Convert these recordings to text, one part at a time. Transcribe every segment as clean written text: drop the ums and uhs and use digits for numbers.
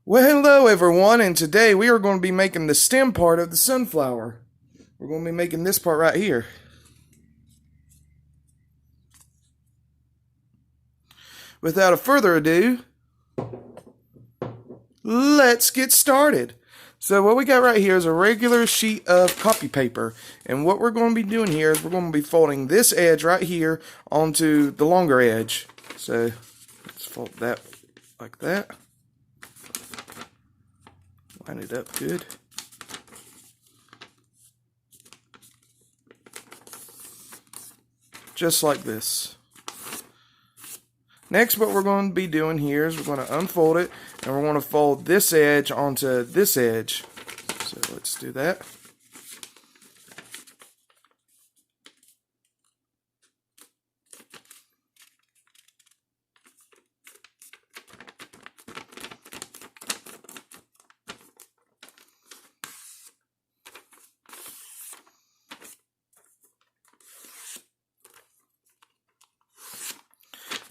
Well, hello everyone, and today we are going to be making the stem part of the sunflower. We're going to be making this part right here. Without a further ado, let's get started. So what we got right here is a regular sheet of copy paper, and what we're going to be doing here is we're going to be folding this edge right here onto the longer edge. So let's fold that like that. Line it up good. Just like this. Next, what we're going to be doing here is we're going to unfold it, and we're going to fold this edge onto this edge. So let's do that.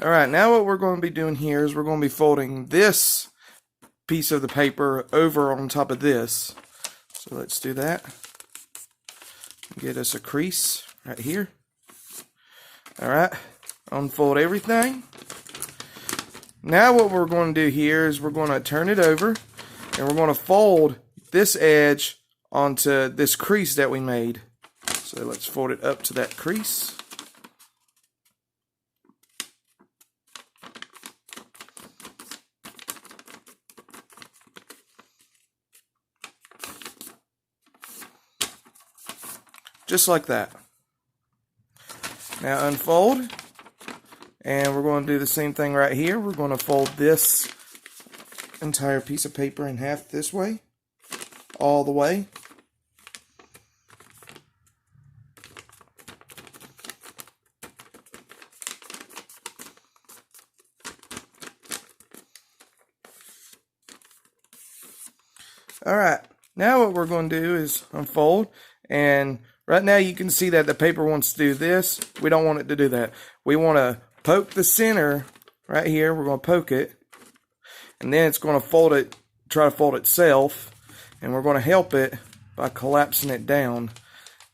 Alright, now what we're going to be doing here is we're going to be folding this piece of the paper over on top of this. So let's do that. Get us a crease right here. Alright, unfold everything. Now what we're going to do here is we're going to turn it over, and we're going to fold this edge onto this crease that we made. So let's fold it up to that crease. Just like that. Now unfold, and we're going to do the same thing right here. We're going to fold this entire piece of paper in half this way, all the way. Alright, now what we're going to do is unfold, and right now you can see that the paper wants to do this. We don't want it to do that. We want to poke the center right here. We're going to poke it, and then it's going to fold it, try to fold itself, and we're going to help it by collapsing it down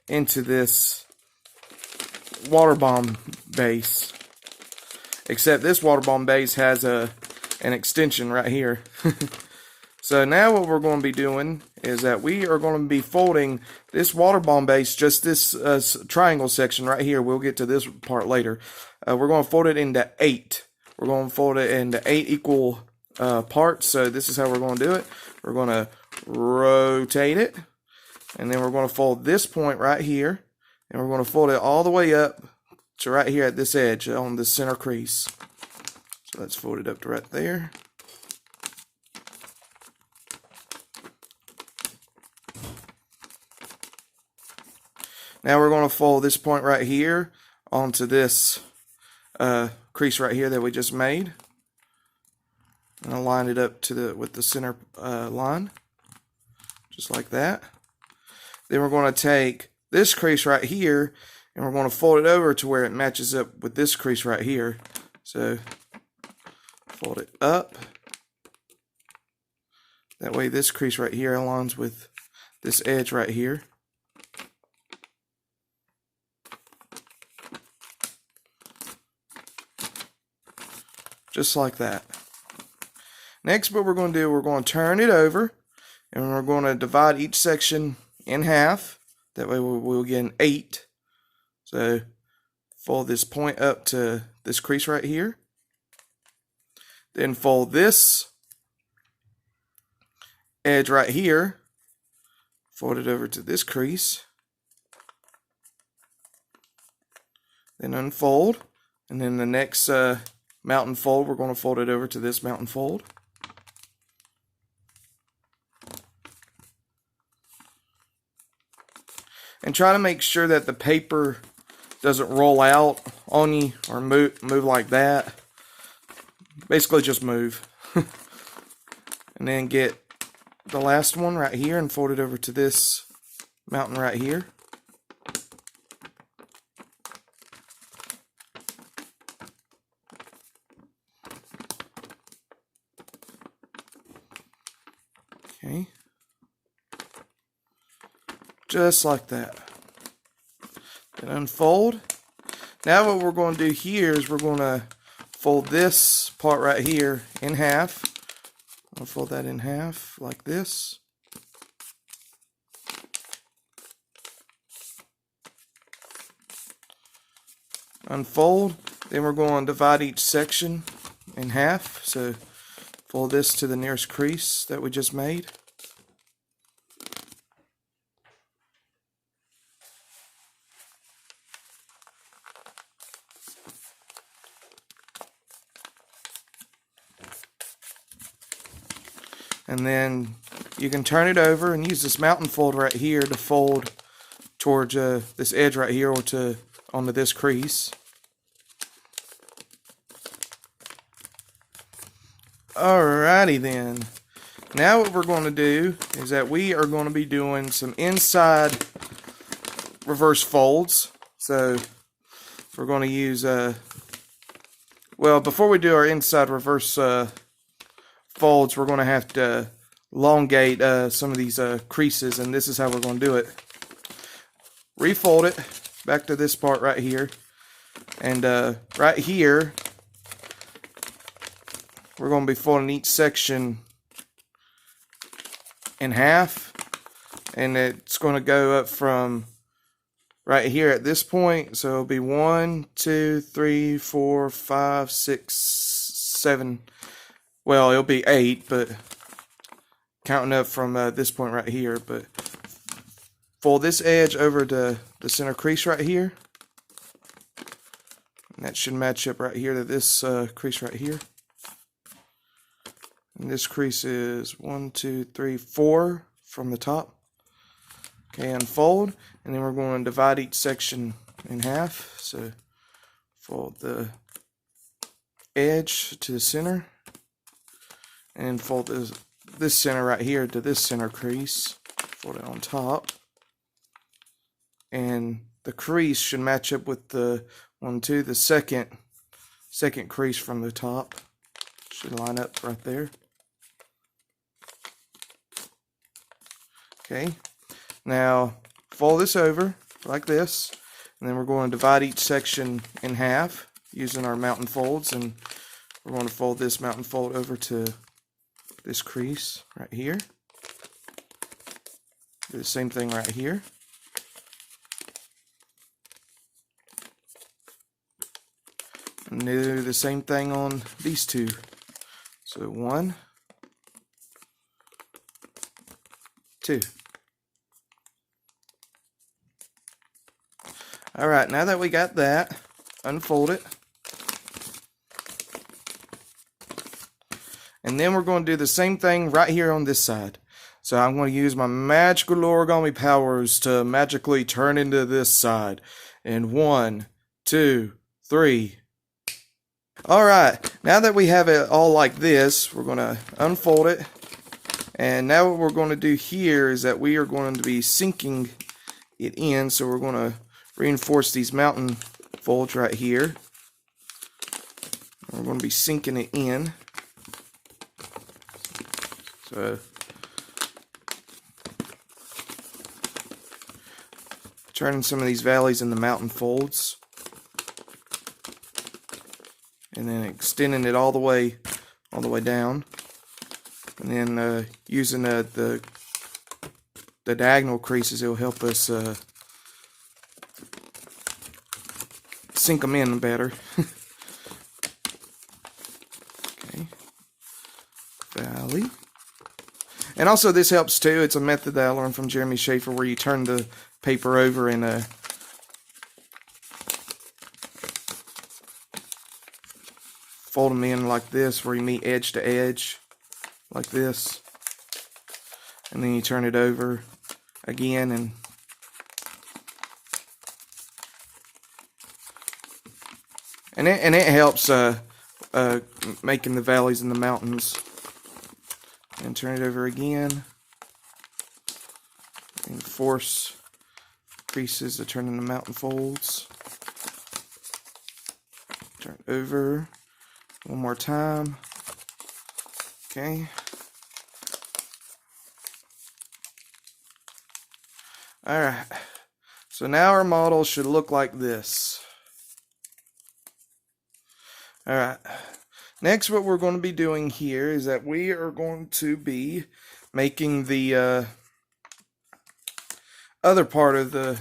into this water bomb base. Except this water bomb base has an extension right here. So now what we're going to be doing is that we are going to be folding this water bomb base, just this triangle section right here. We'll get to this part later. We're going to fold it into 8. We're going to fold it into 8 equal parts. So this is how we're going to do it. We're going to rotate it, and then we're going to fold this point right here, and we're going to fold it all the way up to right here at this edge on the center crease. So let's fold it up to right there. Now we're going to fold this point right here onto this crease right here that we just made. And I'll line it up to with the center line, just like that. Then we're going to take this crease right here, and we're going to fold it over to where it matches up with this crease right here. So fold it up. That way this crease right here aligns with this edge right here. Just like that. Next, what we're going to do, we're going to turn it over, and we're going to divide each section in half. That way we'll get an 8. So fold this point up to this crease right here. Then fold this edge right here. Fold it over to this crease. Then unfold, and then the next mountain fold, we're going to fold it over to this mountain fold. And try to make sure that the paper doesn't roll out on you or move like that. Basically just move. And then get the last one right here and fold it over to this mountain right here. Okay. Just like that. Then unfold. Now what we're going to do here is we're going to fold this part right here in half. I'll fold that in half like this. Unfold. Then we're going to divide each section in half. So fold this to the nearest crease that we just made. And then you can turn it over and use this mountain fold right here to fold towards this edge right here, or to onto this crease. Alrighty then. Now what we're going to do is that we are going to be doing some inside reverse folds. So we're going to use well, before we do our inside reverse folds, we're going to have to elongate some of these creases, and this is how we're going to do it. Refold it back to this part right here, and right here we're going to be folding each section in half, and it's going to go up from right here at this point. So it'll be 1, 2, 3, 4, 5, 6, 7. Well, it'll be 8, but counting up from this point right here. But fold this edge over to the center crease right here. And that should match up right here to this crease right here. And this crease is 1, 2, 3, 4 from the top. Okay, unfold. And then we're going to divide each section in half. So fold the edge to the center. And fold this center right here to this center crease. Fold it on top. And the crease should match up with the the second crease from the top. Should line up right there. Okay. Now fold this over like this, and then we're going to divide each section in half using our mountain folds, and we're going to fold this mountain fold over to this crease right here. Do the same thing right here. And do the same thing on these two. So 1, 2. Alright, now that we got that, unfold it. And then we're going to do the same thing right here on this side. So I'm going to use my magical origami powers to magically turn into this side. And 1, 2, 3. Alright, now that we have it all like this, we're going to unfold it. And now what we're going to do here is that we are going to be sinking it in. So we're going to reinforce these mountain folds right here. We're going to be sinking it in. So turning some of these valleys into mountain folds, and then extending it all the way down, and then using the diagonal creases, it'll help us sink them in better. Okay, valley. And also this helps too. It's a method that I learned from Jeremy Schaefer, where you turn the paper over and fold them in like this, where you meet edge to edge like this. And then you turn it over again, and it helps making the valleys and the mountains. And turn it over again, and force creases to turn into mountain folds. Turn it over one more time. Okay. Alright, so now our model should look like this. Alright, next what we're going to be doing here is that we are going to be making the other part of the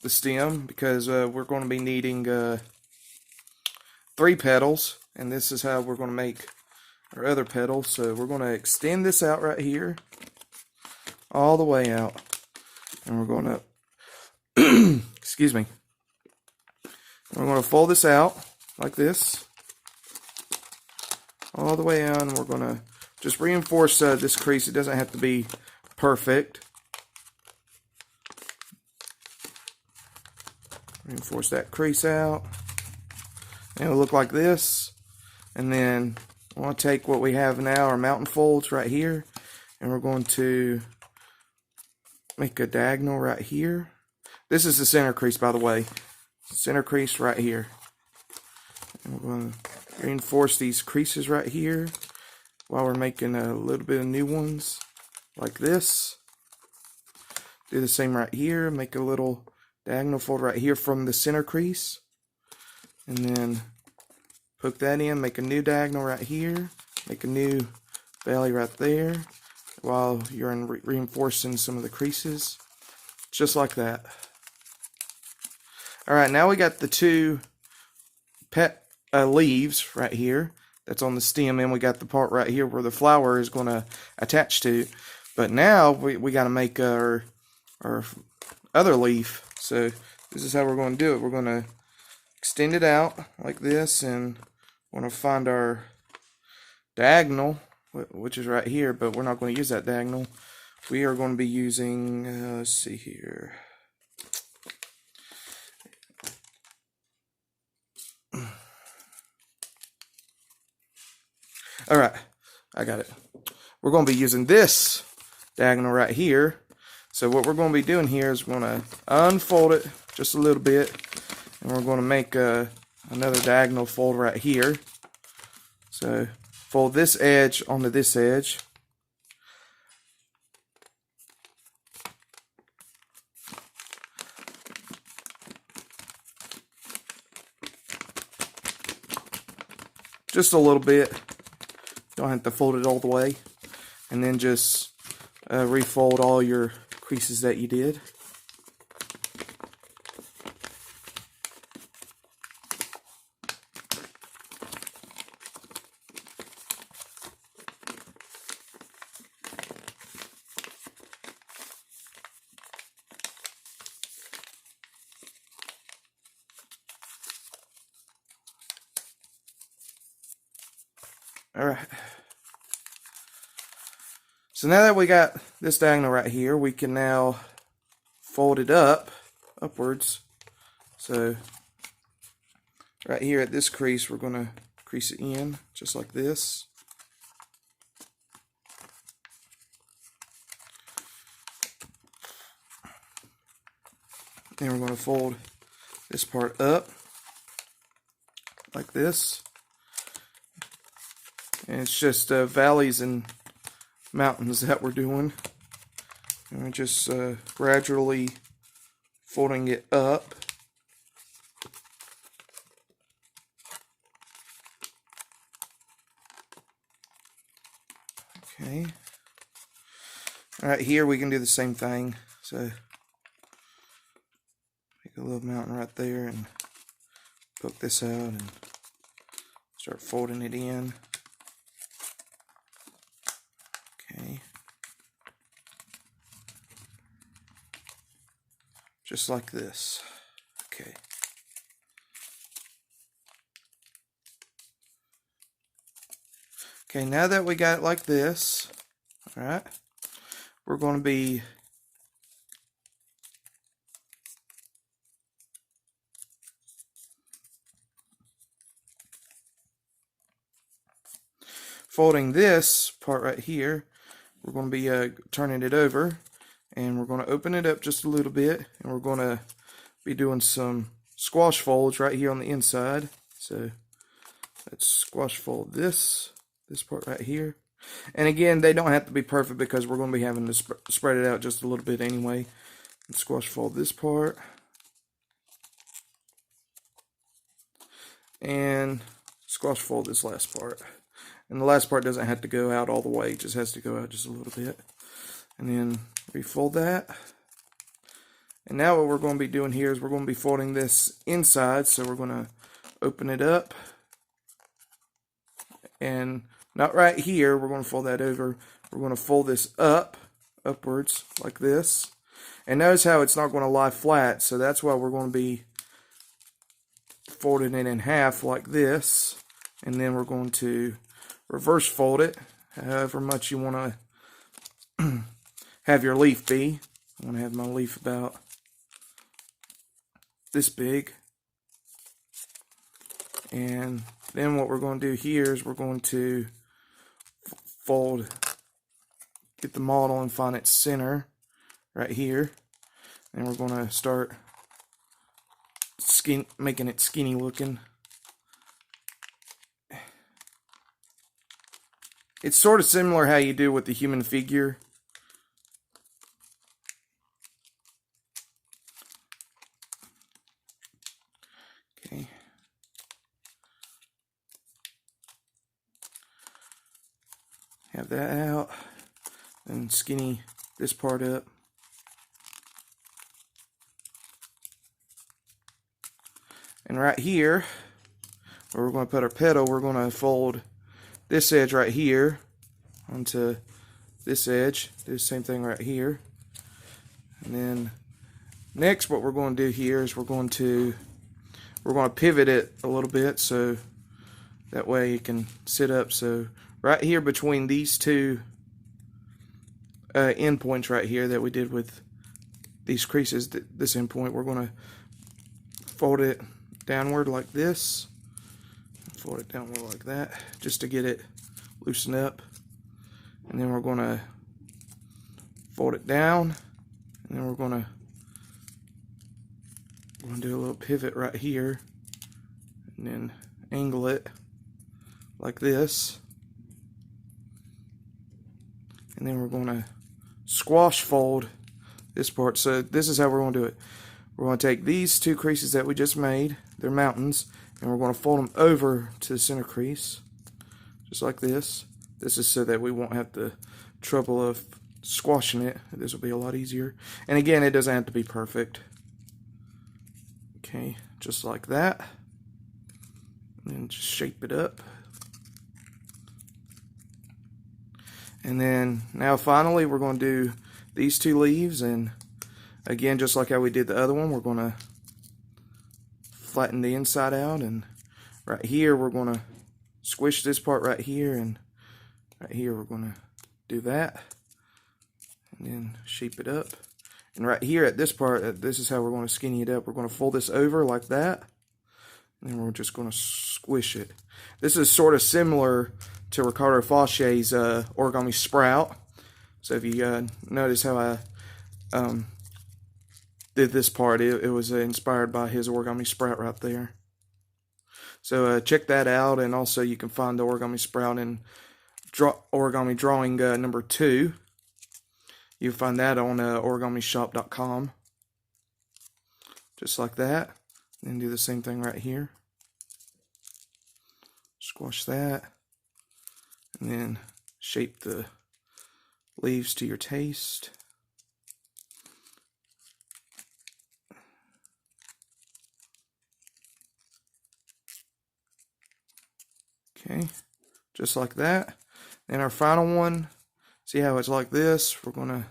stem, because we're going to be needing 3 petals, and this is how we're going to make our other petals. So we're going to extend this out right here, all the way out, and we're going to excuse me, we're going to fold this out like this all the way out, and we're going to just reinforce this crease. It doesn't have to be perfect. Reinforce that crease out, and it'll look like this. And then I want to take what we have now, our mountain folds right here, and we're going to make a diagonal right here. This is the center crease, by the way. Center crease right here. And we're going to reinforce these creases right here while we're making a little bit of new ones like this. Do the same right here. Make a little diagonal fold right here from the center crease. And then poke that in, make a new diagonal right here. Make a new belly right there while you're reinforcing some of the creases. Just like that. Alright, now we got the 2 leaves right here that's on the stem, and we got the part right here where the flower is going to attach to. But now we got to make our other leaf. So this is how we're going to do it. We're going to extend it out like this, and we're going to find our diagonal, which is right here, but we're not going to use that diagonal. We are going to be using, let's see here. Alright, I got it. We're going to be using this diagonal right here. So what we're going to be doing here is we're going to unfold it just a little bit, and we're going to make another diagonal fold right here. So fold this edge onto this edge. Just a little bit. Don't have to fold it all the way. And then just refold all your creases that you did. Alright. So now that we got this diagonal right here, we can now fold it upwards. So right here at this crease, we're going to crease it in just like this. Then we're going to fold this part up like this. And it's just valleys and mountains that we're doing. And we're just gradually folding it up. Okay. Right here we can do the same thing. So make a little mountain right there and poke this out and start folding it in. Okay. Just like this. Okay. Okay, now that we got it like this, alright, we're going to be folding this part right here. We're going to be turning it over, and we're going to open it up just a little bit, and we're going to be doing some squash folds right here on the inside. So let's squash fold this part right here. And again, they don't have to be perfect because we're going to be having to spread it out just a little bit anyway. and squash fold this part, and squash fold this last part. And the last part doesn't have to go out all the way, it just has to go out just a little bit. And then refold that. And now what we're going to be doing here is we're going to be folding this inside, so we're going to open it up. And not right here, we're going to fold that over. We're going to fold this upwards, like this. And notice how it's not going to lie flat, so that's why we're going to be folding it in half like this. And then we're going to reverse fold it, however much you want to have your leaf be. I'm going to have my leaf about this big. And then what we're going to do here is we're going to fold, get the model and find its center right here. And we're going to start making it skinny looking. It's sort of similar how you do with the human figure. Okay. Have that out, and skinny this part up. And right here, where we're going to put our petal, we're going to fold this edge right here onto this edge. Do the same thing right here. And then next what we're going to do here is we're going to pivot it a little bit so that way it can sit up. So right here between these two end points right here that we did with these creases, this end point, we're going to fold it downward like this. Fold it downward like that, just to get it loosened up. And then we're going to fold it down, and then we're going to do a little pivot right here, and then angle it like this. And then we're going to squash fold this part. So this is how we're going to do it. We're going to take these two creases that we just made, they're mountains, and we're going to fold them over to the center crease, just like this. This is so that we won't have the trouble of squashing it. This will be a lot easier. And again, it doesn't have to be perfect. Okay, just like that. And then just shape it up. And then now finally we're going to do these two leaves, and again, just like how we did the other one, we're going to flatten the inside out, and right here we're going to squish this part right here, and right here we're going to do that, and then shape it up. And right here at this part, this is how we're going to skinny it up. We're going to fold this over like that, and then we're just going to squish it. This is sort of similar to Ricardo Fauche's origami sprout. So if you notice how I did this part, it was inspired by his origami sprout right there. So check that out, and also you can find the origami sprout in origami drawing number 2. You'll find that on origamishop.com. Just like that. And do the same thing right here. Squash that. And then shape the leaves to your taste. Okay, just like that. Then our final one, see how it's like this? We're going to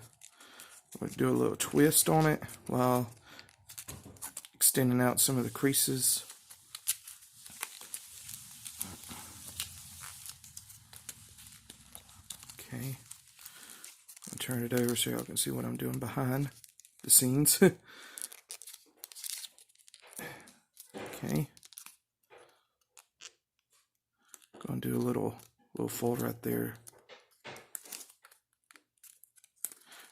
do a little twist on it while extending out some of the creases. Okay, I'll turn it over so y'all can see what I'm doing behind the scenes. Okay. Gonna do a little fold right there.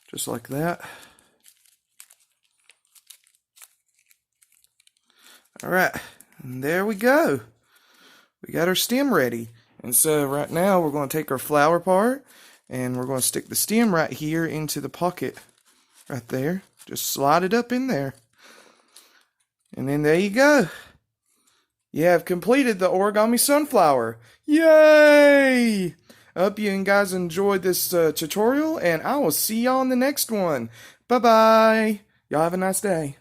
Just like that. Alright, and there we go. We got our stem ready. And so right now we're going to take our flower part and we're going to stick the stem right here into the pocket right there. Just slide it up in there. And then there you go. You have completed the origami sunflower. Yay! I hope you guys enjoyed this tutorial, and I will see y'all in the next one. Bye-bye. Y'all have a nice day.